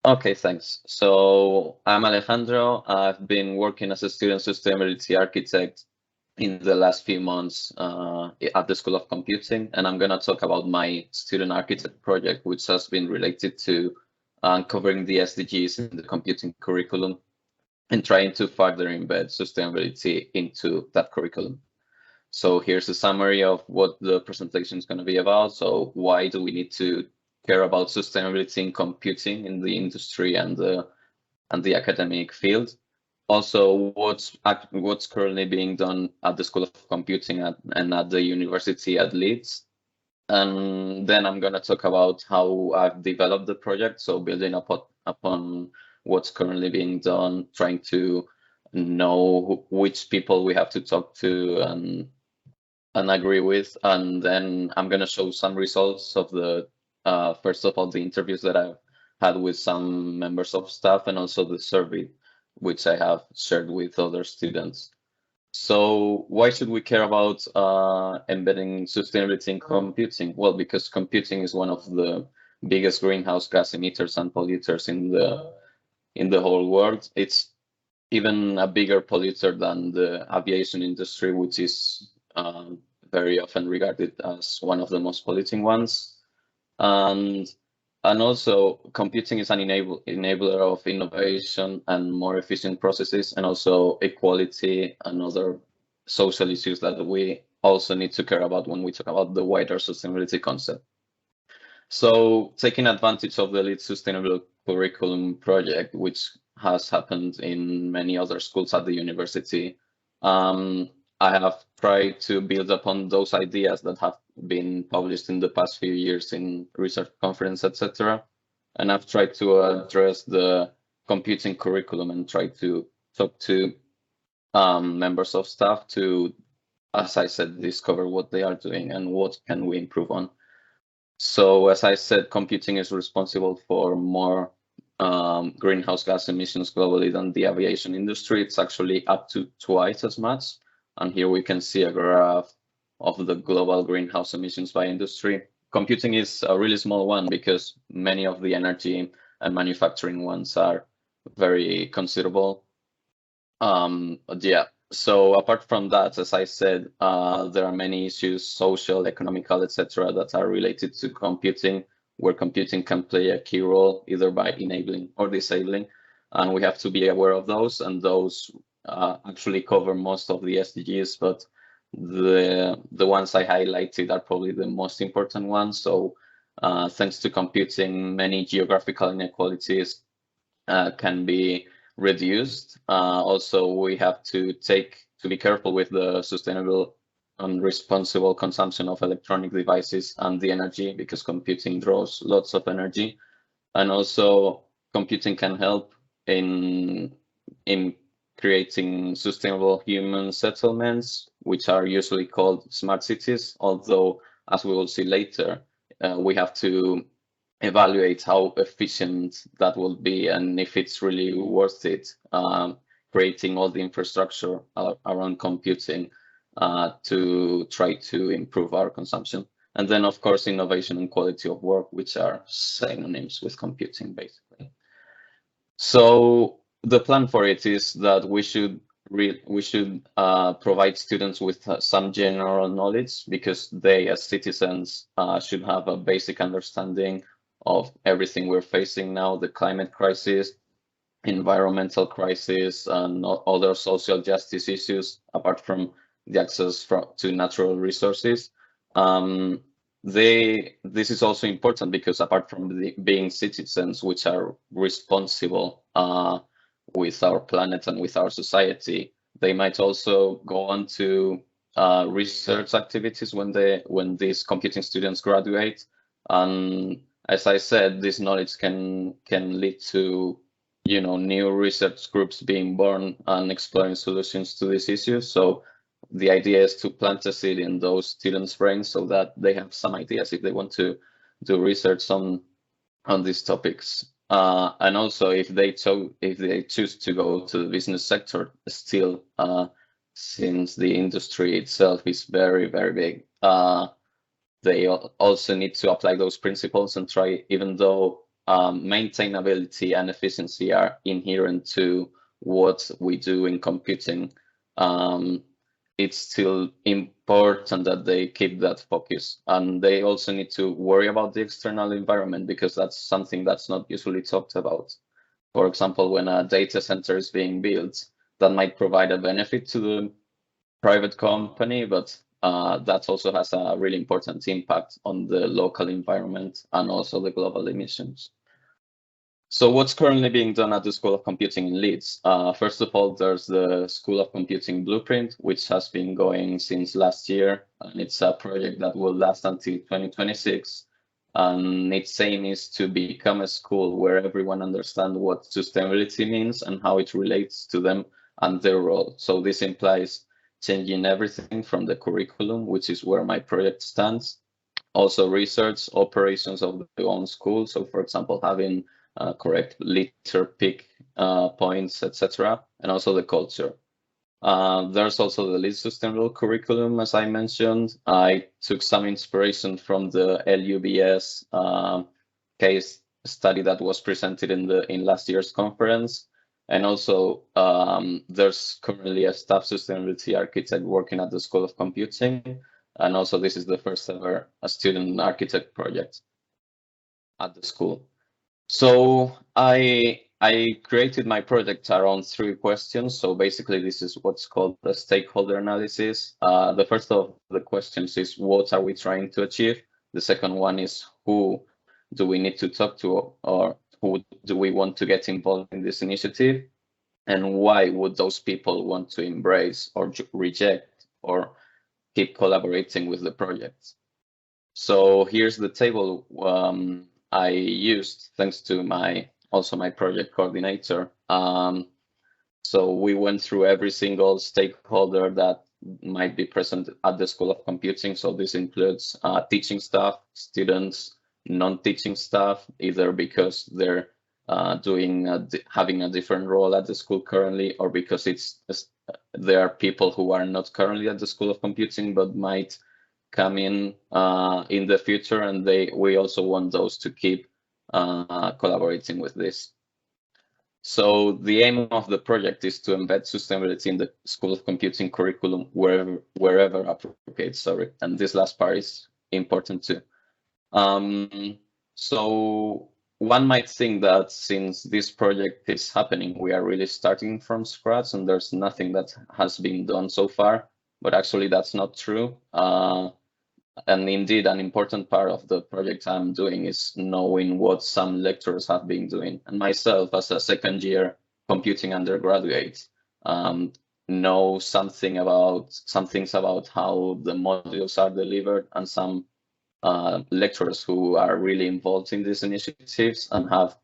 Okay, thanks. So I'm Alejandro. I've been working as a student sustainability architect in the last few months at the School of Computing, and I'm going to talk about my student architect project, which has been related to uncovering the SDGs in the computing curriculum and trying to further embed sustainability into that curriculum. So here's a summary of what the presentation is going to be about. So why do we need to care about sustainability in computing in the industry and the academic field? Also, what's currently being done at the School of Computing and at the university at Leeds. And then I'm going to talk about how I've developed the project. So building upon what's currently being done, trying to know which people we have to talk to and agree with. And then I'm going to show some results of the, first of all, the interviews that I've had with some members of staff and also the survey, which I have shared with other students. So why should we care about embedding sustainability in computing? Well, because computing is one of the biggest greenhouse gas emitters and polluters in the whole world. It's even a bigger polluter than the aviation industry, which is very often regarded as one of the most polluting ones. And also computing is an enabler of innovation and more efficient processes, and also equality and other social issues that we also need to care about when we talk about the wider sustainability concept. So taking advantage of the Leeds Sustainable Curriculum project, which has happened in many other schools at the university, I have tried to build upon those ideas that have been published in the past few years in research conference, etc. And I've tried to address the computing curriculum and try to talk to members of staff to, as I said, discover what they are doing and what can we improve on. So as I said, computing is responsible for more greenhouse gas emissions globally than the aviation industry. It's actually up to twice as much. And here we can see a graph of the global greenhouse emissions by industry. Computing is a really small one because many of the energy and manufacturing ones are very considerable. Yeah, so apart from that, as I said, there are many issues, social, economical, etc., that are related to computing, where computing can play a key role either by enabling or disabling. And we have to be aware of those, and those actually cover most of the SDGs, but the ones I highlighted are probably the most important ones. So thanks to computing, many geographical inequalities can be reduced. Also, we have to be careful with the sustainable and responsible consumption of electronic devices and the energy, because computing draws lots of energy. And also computing can help in creating sustainable human settlements, which are usually called smart cities, although, as we will see later, we have to evaluate how efficient that will be and if it's really worth it, creating all the infrastructure around computing to try to improve our consumption. And then, of course, innovation and quality of work, which are synonyms with computing, basically. So the plan for it is that we should provide students with some general knowledge, because they, as citizens, should have a basic understanding of everything we're facing now: the climate crisis, environmental crisis, and other social justice issues, apart from the access to natural resources. This is also important because apart from being citizens which are responsible with our planet and with our society, they might also go on to research activities when these computing students graduate. And as I said, this knowledge can lead to new research groups being born and exploring solutions to these issues. So the idea is to plant a seed in those students' brains so that they have some ideas if they want to do research on these topics. And also, if they choose to go to the business sector, still, since the industry itself is very, very big, they also need to apply those principles and try, even though maintainability and efficiency are inherent to what we do in computing, it's still important that they keep that focus. And they also need to worry about the external environment, because that's something that's not usually talked about. For example, when a data center is being built, that might provide a benefit to the private company, but that also has a really important impact on the local environment and also the global emissions. So what's currently being done at the School of Computing in Leeds? First of all, there's the School of Computing Blueprint, which has been going since last year, and it's a project that will last until 2026. And its aim is to become a school where everyone understands what sustainability means and how it relates to them and their role. So this implies changing everything from the curriculum, which is where my project stands, also research, operations of the own school. So for example, having correct litter pick points, etc., and also the culture. There's also the Leeds Sustainable Curriculum, as I mentioned. I took some inspiration from the LUBS case study that was presented in last year's conference. And also, there's currently a staff sustainability architect working at the School of Computing. And also, this is the first ever a student architect project at the school. So I created my project around 3 questions. So basically, this is what's called the stakeholder analysis. The first of the questions is, what are we trying to achieve? The second one is, who do we need to talk to, or who do we want to get involved in this initiative? And why would those people want to embrace or reject or keep collaborating with the project? So here's the table I used, thanks to my project coordinator. So we went through every single stakeholder that might be present at the School of Computing. So this includes teaching staff, students, non-teaching staff, either because they're having a different role at the school currently, or because there are people who are not currently at the School of Computing but might come in the future, and we also want those to keep collaborating with this. So the aim of the project is to embed sustainability in the School of Computing curriculum wherever appropriate. Sorry, and this last part is important too. So one might think that since this project is happening, we are really starting from scratch and there's nothing that has been done so far, but actually that's not true. And indeed, an important part of the project I'm doing is knowing what some lecturers have been doing. And myself, as a second-year computing undergraduate, know some things about how the modules are delivered, and some lecturers who are really involved in these initiatives and have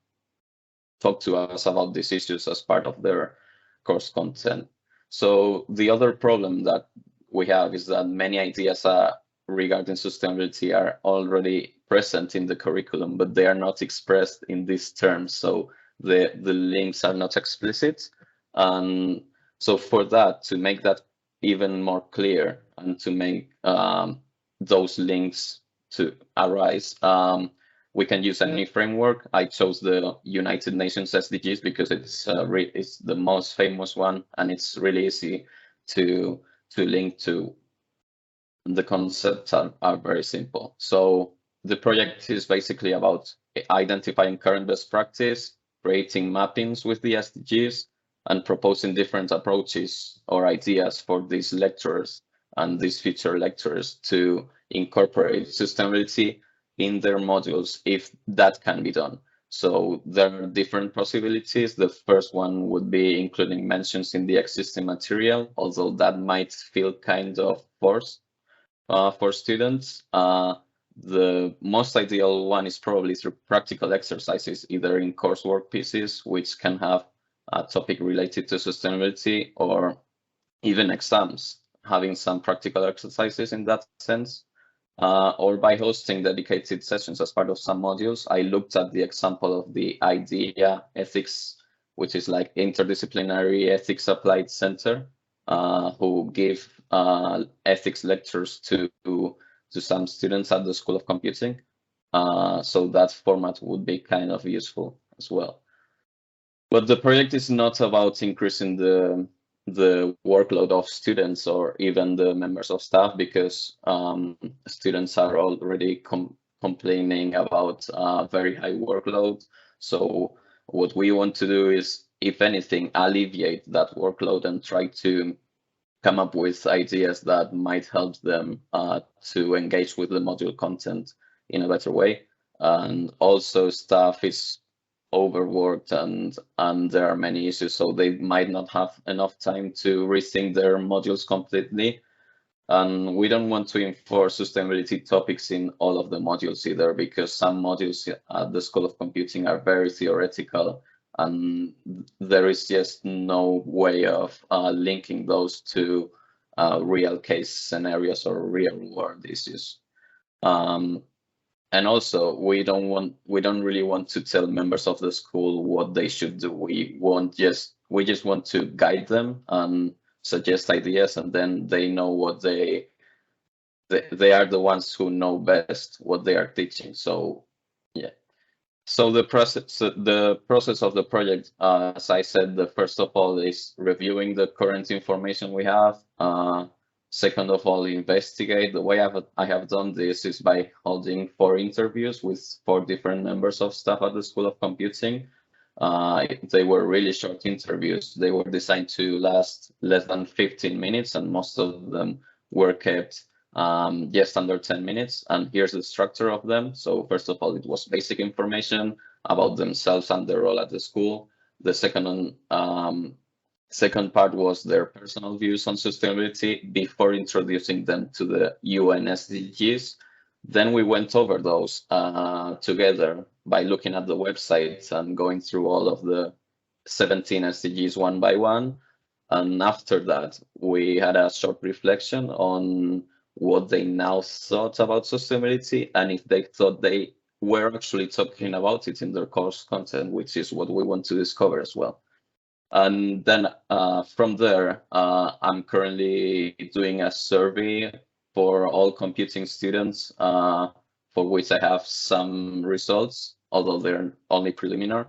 talked to us about these issues as part of their course content. So the other problem that we have is that many ideas regarding sustainability are already present in the curriculum, but they are not expressed in these terms. So the links are not explicit. And so for that, to make that even more clear and to make those links to arise, we can use any framework. I chose the United Nations SDGs because it's the most famous one, and it's really easy to link to. The concepts are very simple. So the project is basically about identifying current best practice, creating mappings with the SDGs, and proposing different approaches or ideas for these lecturers and these future lecturers to incorporate sustainability in their modules if that can be done. So there are different possibilities. The first one would be including mentions in the existing material, although that might feel kind of forced for students. The most ideal one is probably through practical exercises, either in coursework pieces, which can have a topic related to sustainability, or even exams, having some practical exercises in that sense, or by hosting dedicated sessions as part of some modules. I looked at the example of the IDEA ethics, which is like interdisciplinary ethics applied center, who give ethics lectures to some students at the School of Computing. So that format would be kind of useful as well. But the project is not about increasing the workload of students or even the members of staff, because students are already complaining about very high workload. So what we want to do is, if anything, alleviate that workload and try to come up with ideas that might help them to engage with the module content in a better way. And also staff is overworked and there are many issues, so they might not have enough time to rethink their modules completely. And we don't want to enforce sustainability topics in all of the modules either, because some modules at the School of Computing are very theoretical, and there is just no way of linking those to real case scenarios or real world issues. And also, we don't really want to tell members of the school what they should do. We just want to guide them and suggest ideas, and then they know what they are the ones who know best what they are teaching. So yeah. So the process of the project, as I said, the first of all is reviewing the current information we have. Second of all, investigate. The way I have done this is by holding 4 interviews with 4 different members of staff at the School of Computing. They were really short interviews. They were designed to last less than 15 minutes, and most of them were kept just under 10 minutes. And here's the structure of them. So first of all, it was basic information about themselves and their role at the school. The second part was their personal views on sustainability before introducing them to the UN SDGs. Then we went over those together by looking at the websites and going through all of the 17 SDGs one by one. And after that, we had a short reflection on what they now thought about sustainability and if they thought they were actually talking about it in their course content, which is what we want to discover as well. And then from there, I'm currently doing a survey for all computing students, for which I have some results, although they're only preliminary,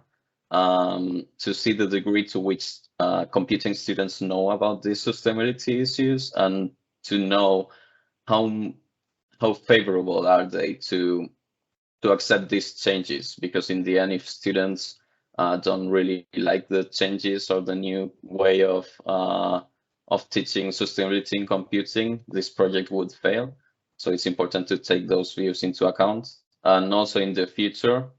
to see the degree to which computing students know about these sustainability issues, and to know how favorable are they to accept these changes. Because in the end, if students don't really like the changes or the new way of teaching sustainability in computing, this project would fail. So it's important to take those views into account. And also in the future,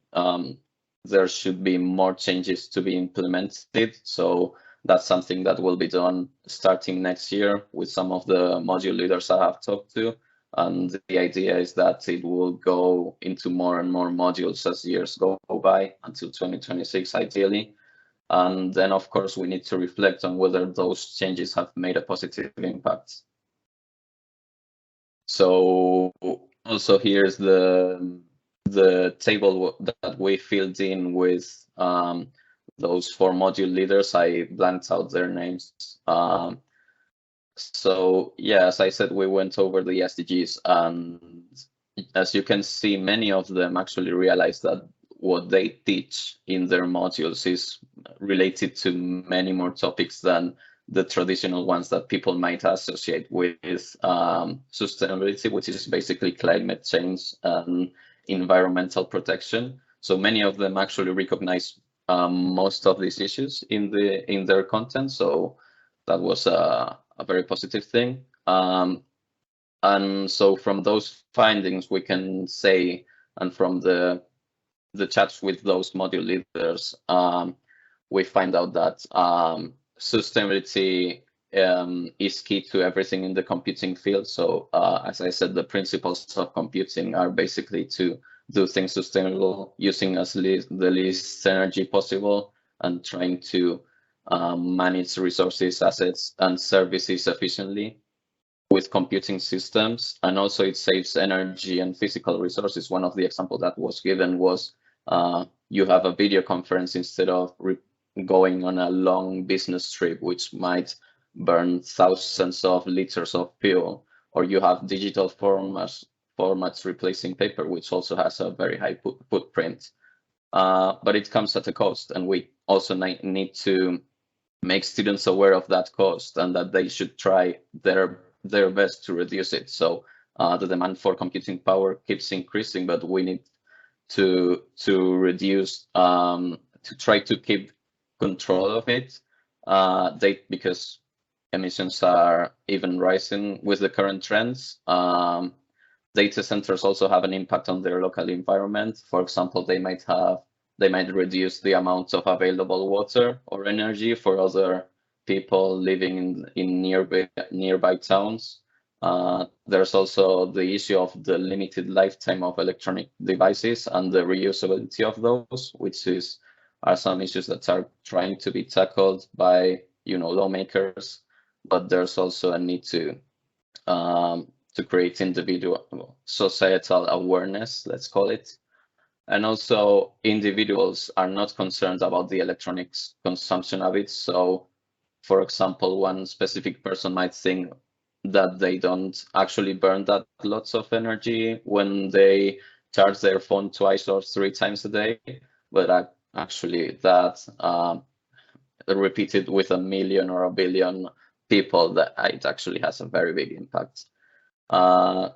there should be more changes to be implemented. So that's something that will be done starting next year with some of the module leaders I have talked to. And the idea is that it will go into more and more modules as years go by until 2026, ideally. And then, of course, we need to reflect on whether those changes have made a positive impact. So also here's the table that we filled in with those 4 module leaders. I blanked out their names. So yeah, as I said, we went over the SDGs, and as you can see, many of them actually realize that what they teach in their modules is related to many more topics than the traditional ones that people might associate with sustainability, which is basically climate change and environmental protection. So many of them actually recognize most of these issues in their content. So that was a very positive thing. And so from those findings, we can say, and from the chats with those module leaders, we find out that sustainability is key to everything in the computing field. So as I said, the principles of computing are basically to do things sustainable, using the least energy possible, and trying to manage resources, assets, and services efficiently with computing systems. And also it saves energy and physical resources. One of the examples that was given was you have a video conference instead of going on a long business trip, which might burn thousands of liters of fuel, or you have digital formats replacing paper, which also has a very high footprint. But it comes at a cost, and we also need to make students aware of that cost and that they should try their best to reduce it. So the demand for computing power keeps increasing, but we need to reduce, to try to keep control of it, because emissions are even rising with the current trends. Data centers also have an impact on their local environment. For example, they might reduce the amount of available water or energy for other people living in nearby towns. There's also the issue of the limited lifetime of electronic devices and the reusability of those, which are some issues that are trying to be tackled by lawmakers. But there's also a need to create individual societal awareness, let's call it. And also individuals are not concerned about the electronics consumption habits. So for example, one specific person might think that they don't actually burn that lots of energy when they charge their phone 2 or 3 times a day, but actually that repeated with 1 million or 1 billion people, that it actually has a very big impact.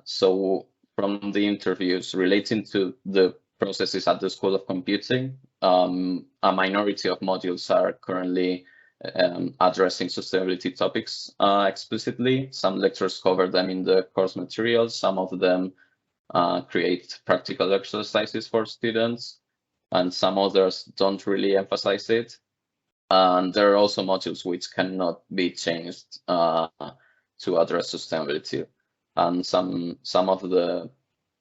So from the interviews relating to the processes at the School of Computing, a minority of modules are currently addressing sustainability topics explicitly. Some lectures cover them in the course materials. Some of them create practical exercises for students, and some others don't really emphasize it. And there are also modules which cannot be changed to address sustainability. And some of the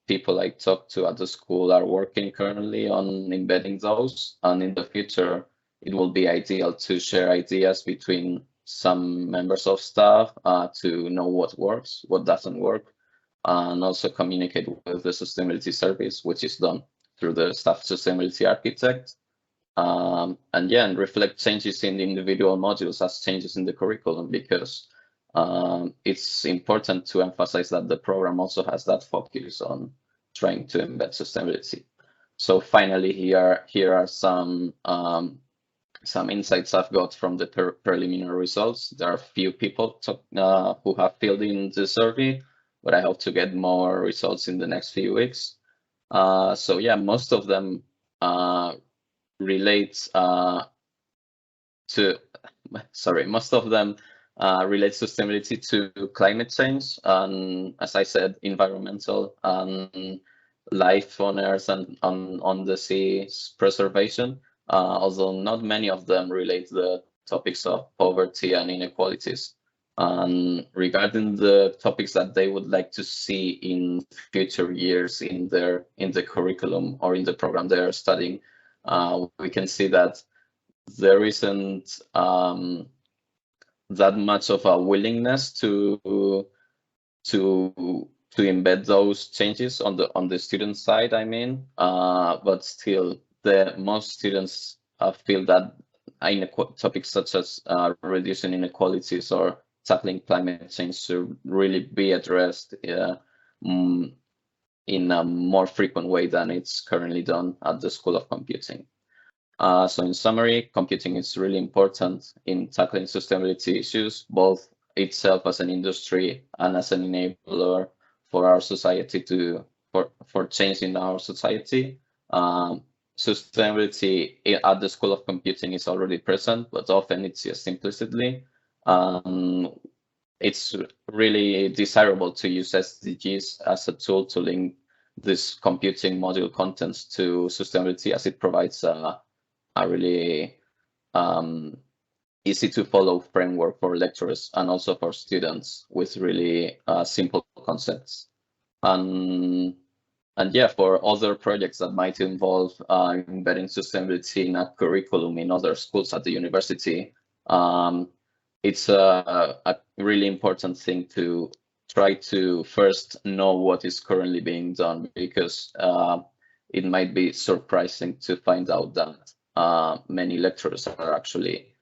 people I talked to at the school are working currently on embedding those. And in the future, it will be ideal to share ideas between some members of staff to know what works, what doesn't work, and also communicate with the sustainability service, which is done through the staff sustainability architect. And reflect changes in the individual modules as changes in the curriculum, because it's important to emphasize that the program also has that focus on trying to embed sustainability. So finally, here are some insights I've got from the preliminary results. There are few people who have filled in the survey, but I hope to get more results in the next few weeks. So yeah, most of them relate sustainability to climate change, and as I said, environmental and life on Earth and on the sea's preservation, although not many of them relate the topics of poverty and inequalities. And regarding the topics that they would like to see in future years in the curriculum or in the program they are studying, we can see that there isn't that much of a willingness to embed those changes on the student side, I mean, but still most students feel that topics such as reducing inequalities or tackling climate change should really be addressed in a more frequent way than it's currently done at the School of Computing. So in summary, computing is really important in tackling sustainability issues, both itself as an industry and as an enabler for our society for change in our society. Sustainability at the School of Computing is already present, but often it's used implicitly. It's really desirable to use SDGs as a tool to link this computing module contents to sustainability, as it provides a really easy to follow framework for lecturers and also for students with really simple concepts. And yeah, for other projects that might involve embedding sustainability in a curriculum in other schools at the university, it's a really important thing to try to first know what is currently being done, because it might be surprising to find out that many lecturers are actually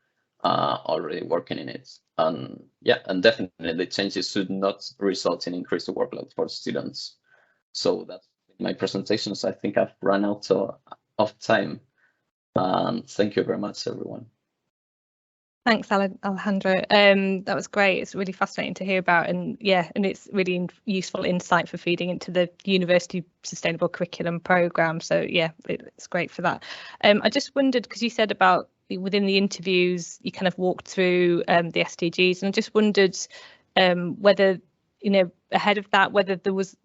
already working in it. And yeah, and definitely the changes should not result in increased workload for students. So that's my presentations. I think I've run out of time. Thank you very much, everyone. Thanks, Alejandro. That was great. It's really fascinating to hear about, and yeah, and it's really useful insight for feeding into the university sustainable curriculum program. So yeah, it's great for that. I just wondered, because you said about within the interviews, you kind of walked through the SDGs, and I just wondered whether, you know, ahead of that, whether there was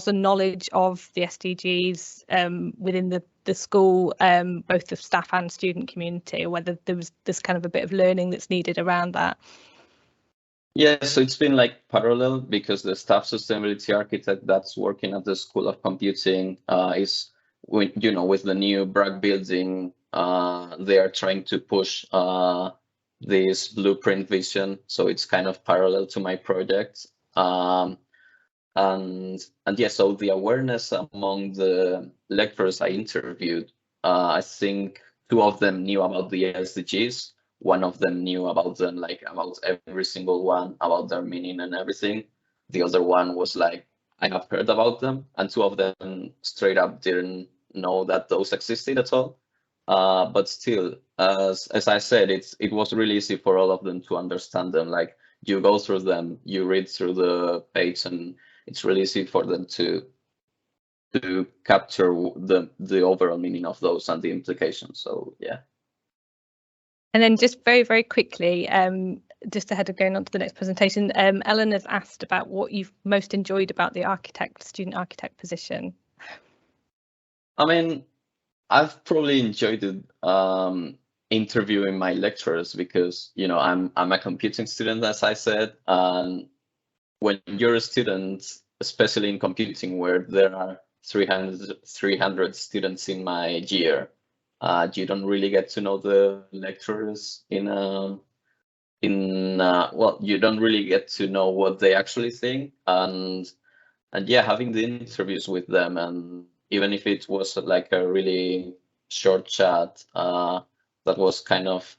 a knowledge of the SDGs within the school, both the staff and student community, or whether there's kind of a bit of learning that's needed around that. Yeah, so it's been like parallel, because the staff sustainability architect that's working at the School of Computing is, you know, with the new Bragg building, they are trying to push this blueprint vision. So it's kind of parallel to my project. And yeah, so the awareness among the lecturers I interviewed, I think 2 of them knew about the SDGs. One of them knew about them, like about every single one, about their meaning and everything. The other one was like, I have heard about them, and 2 of them straight up didn't know that those existed at all. But still, as I said, it was really easy for all of them to understand them. Like, you go through them, you read through the page, and it's really easy for them to capture the overall meaning of those and the implications. So yeah. And then just very, very quickly, just ahead of going on to the next presentation, Ellen has asked about what you've most enjoyed about the student architect position. I mean, I've probably enjoyed it, interviewing my lecturers, because, you know, I'm a computing student, as I said, and when you're a student, especially in computing, where there are 300 students in my year, you don't really get to know the lecturers well, you don't really get to know what they actually think, and yeah, having the interviews with them, and even if it was like a really short chat, that was kind of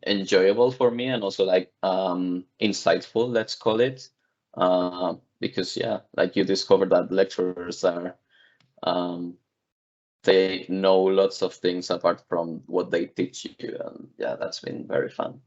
enjoyable for me, and also like insightful, let's call it, because yeah, like you discover that lecturers are they know lots of things apart from what they teach you, and yeah, that's been very fun.